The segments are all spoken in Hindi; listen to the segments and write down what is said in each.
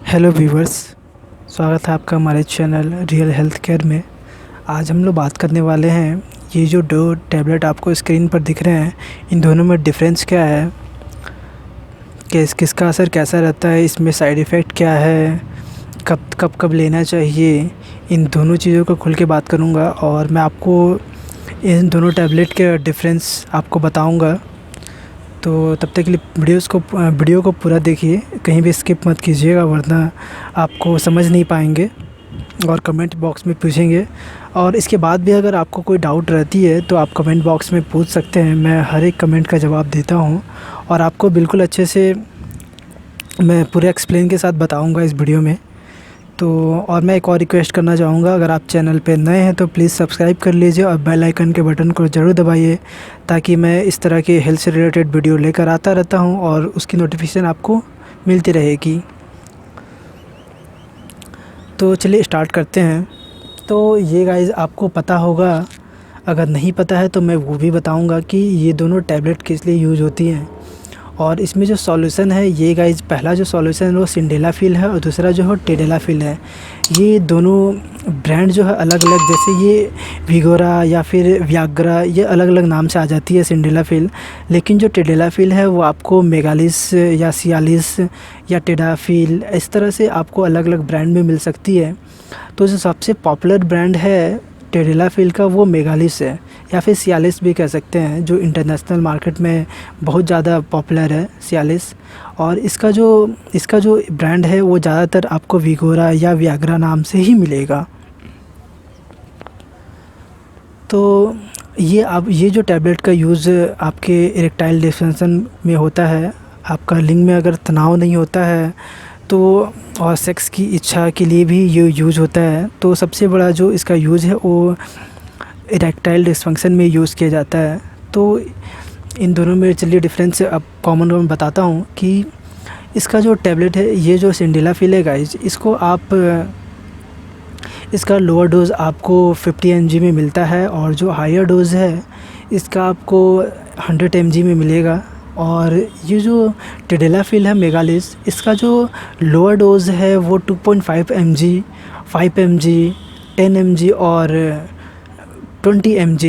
हेलो व्यूवर्स, स्वागत है आपका हमारे चैनल रियल हेल्थ केयर में। आज हम लोग बात करने वाले हैं ये जो दो टैबलेट आपको स्क्रीन पर दिख रहे हैं, इन दोनों में डिफरेंस क्या है, किसका असर कैसा रहता है, इसमें साइड इफ़ेक्ट क्या है, कब लेना चाहिए, इन दोनों चीज़ों को खुल के बात करूँगा और मैं आपको इन दोनों टैबलेट के डिफरेंस आपको बताऊँगा। तो तब तक के लिए वीडियो को पूरा देखिए, कहीं भी स्किप मत कीजिएगा वरना आपको समझ नहीं पाएंगे और कमेंट बॉक्स में पूछेंगे। और इसके बाद भी अगर आपको कोई डाउट रहती है तो आप कमेंट बॉक्स में पूछ सकते हैं, मैं हर एक कमेंट का जवाब देता हूं और आपको बिल्कुल अच्छे से मैं पूरे एक्सप्लेन के साथ बताऊंगा इस वीडियो में। तो और मैं एक और रिक्वेस्ट करना चाहूँगा, अगर आप चैनल पे नए हैं तो प्लीज़ सब्सक्राइब कर लीजिए और बेल आइकन के बटन को ज़रूर दबाइए ताकि मैं इस तरह के हेल्थ से रिलेटेड वीडियो लेकर आता रहता हूँ और उसकी नोटिफिकेशन आपको मिलती रहेगी। तो चलिए स्टार्ट करते हैं। तो ये गाइस आपको पता होगा, अगर नहीं पता है तो मैं वो भी बताऊँगा कि ये दोनों टैबलेट किस लिए यूज़ होती हैं। और इसमें जो सॉल्यूशन है ये गाइस, पहला जो सॉल्यूशन है वो सिंडेलाफिल है और दूसरा जो है टेडेलाफिल है। ये दोनों ब्रांड जो है अलग अलग, जैसे ये विगोरा या फिर व्याग्रा, ये अलग अलग नाम से आ जाती है सिंडेलाफिल। लेकिन जो टेडेलाफिल है वो आपको मेगालिस या सियालिस या टेडाफिल, इस तरह से आपको अलग अलग ब्रांड में मिल सकती है। तो जो सबसे पॉपुलर ब्रांड है टेडेलाफिल का वो मेगालिस है या फिर सियालिस भी कह सकते हैं, जो इंटरनेशनल मार्केट में बहुत ज़्यादा पॉपुलर है सियालिस। और इसका जो ब्रांड है वो ज़्यादातर आपको विगोरा या व्याग्रा नाम से ही मिलेगा। तो ये जो टैबलेट का यूज़ आपके इरेक्टाइल डिस्फंक्शन में होता है, आपका लिंग में अगर तनाव नहीं होता है तो, और सेक्स की इच्छा के लिए भी ये यूज़ होता है। तो सबसे बड़ा जो इसका यूज़ है वो इरेक्टाइल डिस्फंक्शन में यूज़ किया जाता है। तो इन दोनों में चलिए डिफरेंस अब कॉमन मैं बताता हूँ कि इसका जो टैबलेट है, ये जो सिंडेलाफिल है गाइस, इसका लोअर डोज़ आपको 50 mg में मिलता है और जो हायर डोज़ है इसका आपको 100 mg में मिलेगा। और ये जो टेडेलाफिल है मेगालिस, इसका जो लोअर डोज़ है वो 2.5 mg, 5 mg, 10 mg और 20 mg,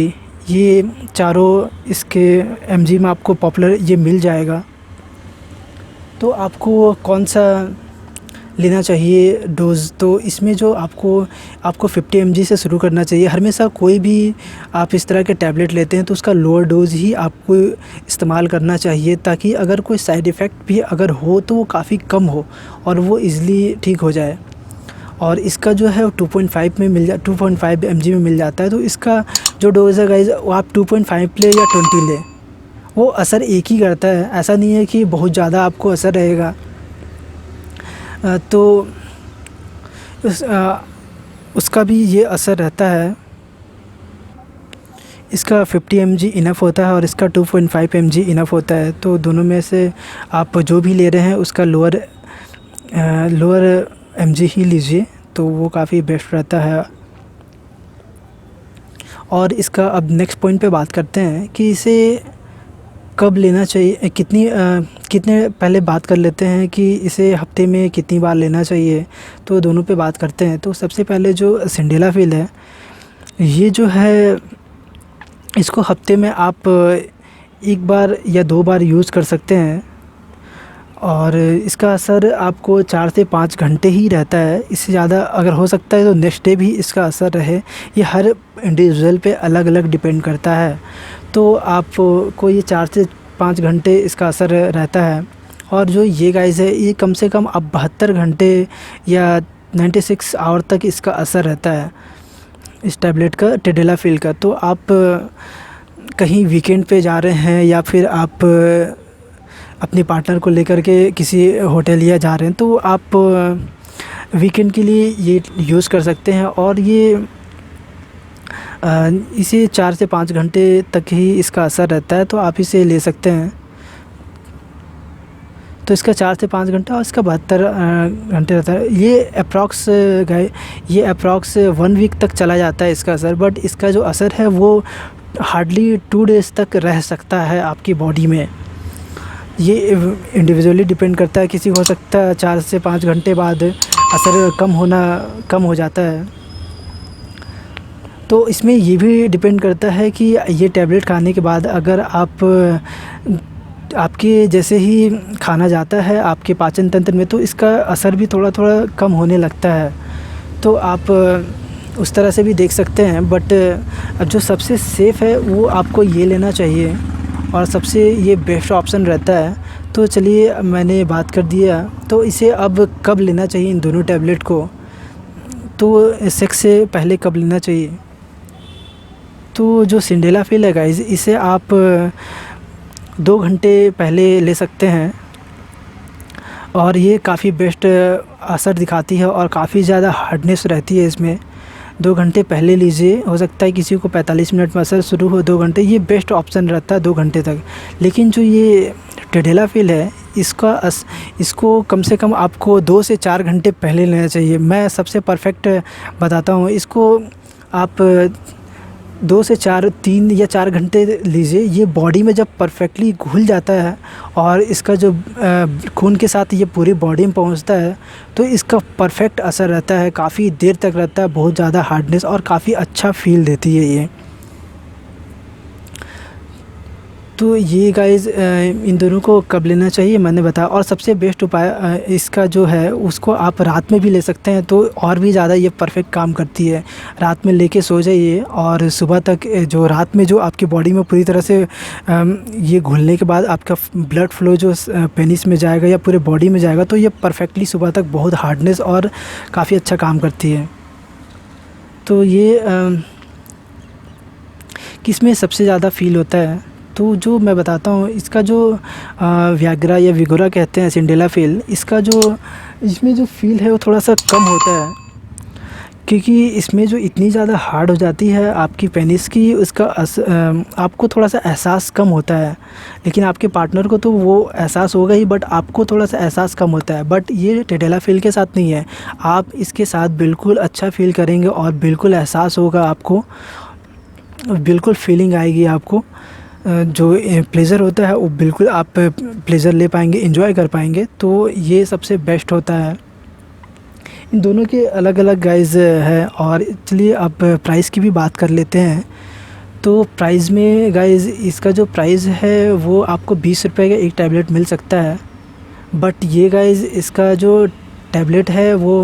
ये चारों इसके mg में आपको पॉपुलर ये मिल जाएगा। तो आपको कौन सा लेना चाहिए डोज़, तो इसमें जो आपको 50 mg से शुरू करना चाहिए। हमेशा कोई भी आप इस तरह के टैबलेट लेते हैं तो उसका लोअर डोज़ ही आपको इस्तेमाल करना चाहिए, ताकि अगर कोई साइड इफ़ेक्ट भी अगर हो तो वो काफ़ी कम हो और वो इजीली ठीक हो जाए। और इसका जो है 2.5 mg में मिल जाता है। तो इसका जो डोज़ है गाइस, वो आप 2.5 ले या 20 ले, वो असर एक ही करता है। ऐसा नहीं है कि बहुत ज़्यादा आपको असर रहेगा। तो उसका भी ये असर रहता है। इसका 50 mg इनफ होता है और इसका 2.5 mg इनफ होता है। तो दोनों में से आप जो भी ले रहे हैं उसका लोअर mg ही लीजिए, तो वो काफ़ी बेस्ट रहता है। और इसका अब नेक्स्ट पॉइंट पे बात करते हैं कि इसे कब लेना चाहिए, कितने पहले बात कर लेते हैं कि इसे हफ्ते में कितनी बार लेना चाहिए। तो दोनों पे बात करते हैं। तो सबसे पहले जो सिंडेलाफिल है, ये जो है इसको हफ्ते में आप 1 बार या 2 बार यूज़ कर सकते हैं और इसका असर आपको 4 से 5 घंटे ही रहता है। इससे ज़्यादा अगर हो सकता है तो नेक्स्ट डे भी इसका असर रहे, ये हर इंडिविजुअल पे अलग अलग डिपेंड करता है। तो आपको ये 4 से 5 घंटे इसका असर रहता है। और जो ये गाइस है, ये कम से कम अब 72 घंटे या 96 आवर तक इसका असर रहता है इस टैबलेट का, टेडेलाफिल का। तो आप कहीं वीकेंड पे जा रहे हैं या फिर आप अपने पार्टनर को लेकर के किसी होटल या जा रहे हैं तो आप वीकेंड के लिए ये यूज़ कर सकते हैं। और ये इसे 4 से 5 घंटे तक ही इसका असर रहता है, तो आप इसे ले सकते हैं। तो इसका 4 से 5 घंटा और इसका 72 घंटे रहता है। ये अप्रॉक्स 1 वीक तक चला जाता है इसका असर, बट इसका जो असर है वो हार्डली 2 डेज़ तक रह सकता है आपकी बॉडी में। ये इंडिविजुअली डिपेंड करता है, किसी को हो सकता है 4 से 5 घंटे बाद असर कम हो जाता है। तो इसमें ये भी डिपेंड करता है कि ये टैबलेट खाने के बाद अगर आपके जैसे ही खाना जाता है आपके पाचन तंत्र में, तो इसका असर भी थोड़ा थोड़ा कम होने लगता है। तो आप उस तरह से भी देख सकते हैं, बट जो सबसे सेफ़ है वो आपको ये लेना चाहिए और सबसे ये बेस्ट ऑप्शन रहता है। तो चलिए, मैंने बात कर दिया, तो इसे अब कब लेना चाहिए इन दोनों टैबलेट को, तो सेक्स से पहले कब लेना चाहिए। तो जो सिंडेलाफिल है गाइस, इसे आप 2 घंटे पहले ले सकते हैं और ये काफ़ी बेस्ट असर दिखाती है और काफ़ी ज़्यादा हार्डनेस रहती है इसमें। 2 घंटे पहले लीजिए, हो सकता है किसी को 45 मिनट में असर शुरू हो, 2 घंटे ये बेस्ट ऑप्शन रहता है 2 घंटे तक। लेकिन जो ये टेडेलाफिल है, इसको कम से कम आपको 2 से 4 घंटे पहले लेना चाहिए। मैं सबसे परफेक्ट बताता हूँ, इसको आप 2 से 3 या 4 घंटे लीजिए। ये बॉडी में जब परफेक्टली घुल जाता है और इसका जो खून के साथ ये पूरी बॉडी में पहुंचता है, तो इसका परफेक्ट असर रहता है, काफ़ी देर तक रहता है, बहुत ज़्यादा हार्डनेस और काफ़ी अच्छा फ़ील देती है ये। तो ये गाइस इन दोनों को कब लेना चाहिए मैंने बताया। और सबसे बेस्ट उपाय इसका जो है उसको आप रात में भी ले सकते हैं, तो और भी ज़्यादा ये परफेक्ट काम करती है। रात में लेके सो जाइए और सुबह तक जो रात में जो आपकी बॉडी में पूरी तरह से ये घुलने के बाद आपका ब्लड फ्लो जो पेनिस में जाएगा या पूरे बॉडी में जाएगा, तो ये परफेक्टली सुबह तक बहुत हार्डनेस और काफ़ी अच्छा काम करती है। तो ये किसमें सबसे ज़्यादा फ़ील होता है, तो जो मैं बताता हूँ, इसका जो व्याग्रा या विगोरा कहते हैं सिंडेलाफिल, इसमें जो फ़ील है वो थोड़ा सा कम होता है, क्योंकि इसमें जो इतनी ज़्यादा हार्ड हो जाती है आपकी पेनिस की, उसका आपको थोड़ा सा एहसास कम होता है। लेकिन आपके पार्टनर को तो वो एहसास होगा ही, बट आपको थोड़ा सा एहसास कम होता है। बट ये टेडेलाफिल के साथ नहीं है, आप इसके साथ बिल्कुल अच्छा फ़ील करेंगे और बिल्कुल एहसास होगा आपको, बिल्कुल फीलिंग आएगी आपको। जो प्लेज़र होता है वो बिल्कुल आप प्लेज़र ले पाएंगे, एंजॉय कर पाएंगे। तो ये सबसे बेस्ट होता है। इन दोनों के अलग अलग गाइस है। और चलिए अब प्राइस की भी बात कर लेते हैं। तो प्राइस में गाइस, इसका जो प्राइस है वो आपको 20 रुपये का एक टैबलेट मिल सकता है। बट ये गाइस, इसका जो टैबलेट है वो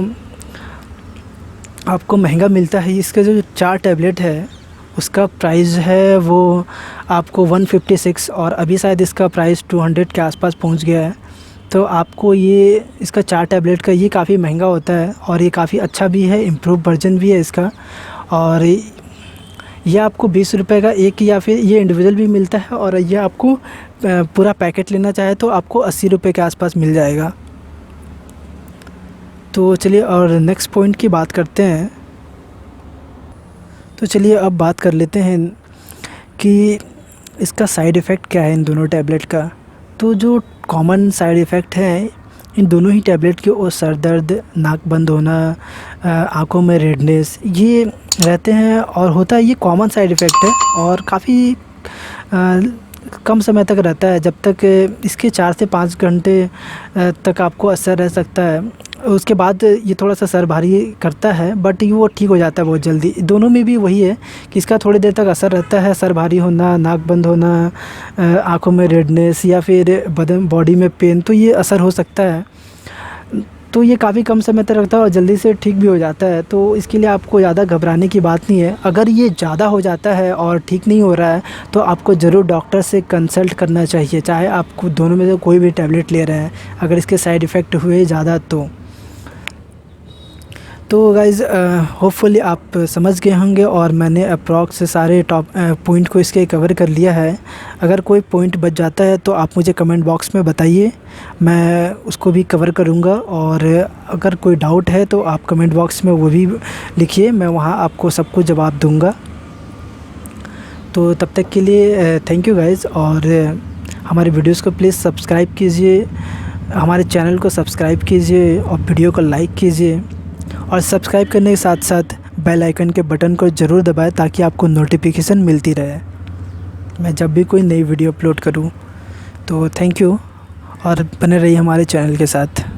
आपको महंगा मिलता है। इसका जो 4 टैबलेट है उसका प्राइस है वो आपको 156, और अभी शायद इसका प्राइस 200 के आसपास पहुंच गया है। तो आपको ये इसका 4 टैबलेट का ये काफ़ी महंगा होता है और ये काफ़ी अच्छा भी है, इम्प्रूव वर्जन भी है इसका। और ये आपको 20 रुपये का एक, या फिर ये इंडिविजुअल भी मिलता है, और ये आपको पूरा पैकेट लेना चाहे तो आपको 80 रुपये के आसपास मिल जाएगा। तो चलिए और नेक्स्ट पॉइंट की बात करते हैं। तो चलिए अब बात कर लेते हैं कि इसका साइड इफ़ेक्ट क्या है इन दोनों टैबलेट का। तो जो कॉमन साइड इफ़ेक्ट है इन दोनों ही टैबलेट के, वो सर दर्द, नाक बंद होना, आँखों में रेडनेस, ये रहते हैं। और होता है, ये कॉमन साइड इफ़ेक्ट है और काफ़ी कम समय तक रहता है। जब तक इसके 4 से 5 घंटे तक आपको असर रह सकता है। उसके बाद ये थोड़ा सा सर भारी करता है, बट ये वो ठीक हो जाता है बहुत जल्दी। दोनों में भी वही है कि इसका थोड़ी देर तक असर रहता है, सर भारी होना, नाक बंद होना, आँखों में रेडनेस या फिर बॉडी में पेन, तो ये असर हो सकता है। तो ये काफ़ी कम समय तक रहता है और जल्दी से ठीक भी हो जाता है। तो इसके लिए आपको ज़्यादा घबराने की बात नहीं है। अगर ये ज़्यादा हो जाता है और ठीक नहीं हो रहा है तो आपको ज़रूर डॉक्टर से कंसल्ट करना चाहिए, चाहे आप दोनों में से कोई भी टैबलेट ले रहे हैं, अगर इसके साइड इफ़ेक्ट हुए ज़्यादा तो गाइज़ होपफुली आप समझ गए होंगे और मैंने अप्रॉक्स सारे पॉइंट को इसके कवर कर लिया है। अगर कोई पॉइंट बच जाता है तो आप मुझे कमेंट बॉक्स में बताइए, मैं उसको भी कवर करूँगा। और अगर कोई डाउट है तो आप कमेंट बॉक्स में वो भी लिखिए, मैं वहाँ आपको सबको जवाब दूँगा। तो तब तक के लिए थैंक यू गाइज़। और हमारे वीडियोज़ को प्लीज़ सब्सक्राइब कीजिए, हमारे चैनल को सब्सक्राइब कीजिए और वीडियो को लाइक कीजिए। और सब्सक्राइब करने के साथ साथ बेल आइकन के बटन को ज़रूर दबाएं ताकि आपको नोटिफिकेशन मिलती रहे मैं जब भी कोई नई वीडियो अपलोड करूं। तो थैंक यू। और बने रहिए हमारे चैनल के साथ।